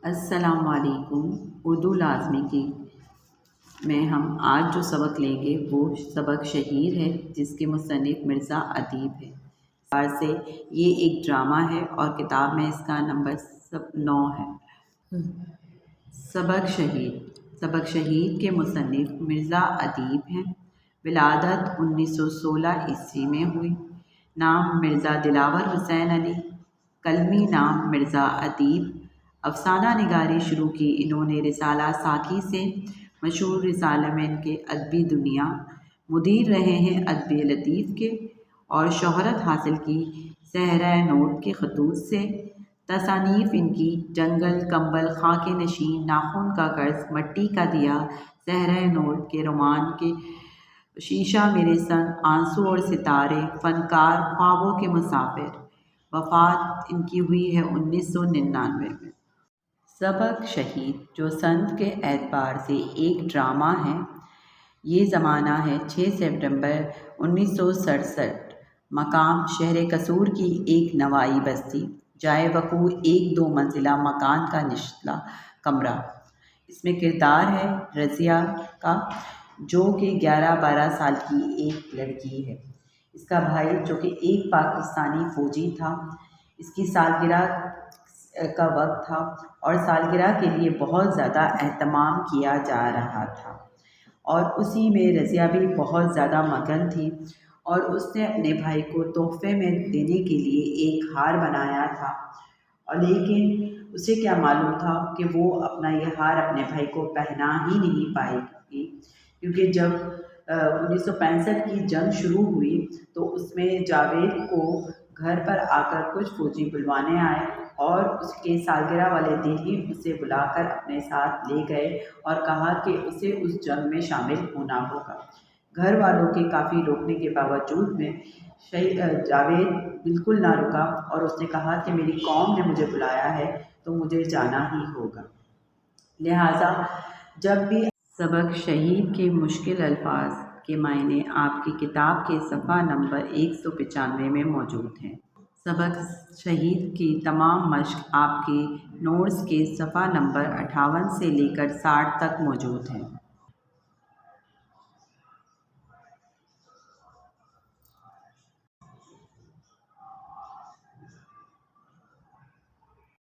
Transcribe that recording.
السلام علیکم۔ اردو لازمی کی میں ہم آج جو سبق لیں گے وہ سبق شہیر ہے، جس کے مصنف مرزا ادیب ہے۔ بار سے یہ ایک ڈرامہ ہے اور کتاب میں اس کا نمبر 9 ہے۔ سبق شہیر کے مصنف مرزا ادیب ہیں۔ ولادت 1916 عیسوی میں ہوئی۔ نام مرزا دلاور حسین علی، قلمی نام مرزا ادیب۔ افسانہ نگاری شروع کی انہوں نے رسالہ ساکھی سے، مشہور رسالے میں ان کے ادبی دنیا، مدیر رہے ہیں ادبی لطیف کے، اور شہرت حاصل کی صحرائے نوٹ کے خطوط سے۔ تصانیف ان کی جنگل، کمبل، خاک نشین، ناخن کا قرض، مٹی کا دیا، صحرائے نوٹ کے رومان کے شیشہ میرے سنگ، آنسو اور ستارے، فنکار، خوابوں کے مسافر۔ وفات ان کی ہوئی ہے 1999 میں۔ سبق شہیر جو سند کے اعتبار سے ایک ڈرامہ ہے، یہ زمانہ ہے 6 ستمبر 1967۔ مقام شہر قصور کی ایک نوائی بستی، جائے وقوع ایک 2 منزلہ مکان کا نچلا کمرہ۔ اس میں کردار ہے رضیہ کا، جو کہ 11-12 سال کی ایک لڑکی ہے۔ اس کا بھائی جو کہ ایک پاکستانی فوجی تھا، اس کی سالگرہ کا وقت تھا اور سالگرہ کے لیے بہت زیادہ اہتمام کیا جا رہا تھا، اور اسی میں رضیہ بھی بہت زیادہ مگن تھی، اور اس نے اپنے بھائی کو تحفے میں دینے کے لیے ایک ہار بنایا تھا، اور لیکن اسے کیا معلوم تھا کہ وہ اپنا یہ ہار اپنے بھائی کو پہنا ہی نہیں پائے گی، کیونکہ جب 1965 کی جنگ شروع ہوئی تو اس میں جاوید کو گھر پر آ کر کچھ فوجی بلوانے آئے، اور اس کے سالگرہ والے دن ہی اسے بلا کر اپنے ساتھ لے گئے اور کہا کہ اسے اس جنگ میں شامل ہونا ہوگا۔ گھر والوں کے کافی روکنے کے باوجود میں جاوید بالکل نہ رکا، اور اس نے کہا کہ میری قوم نے مجھے بلایا ہے تو مجھے جانا ہی ہوگا۔ لہٰذا جب بھی سبق شہیر کے مشکل الفاظ کے معنی آپ کی کتاب کے صفحہ نمبر 195 میں موجود ہیں۔ سبق شہیر کی تمام مشق آپ کے نوٹس کے صفحہ نمبر 58 سے لے کر 60 تک موجود ہیں۔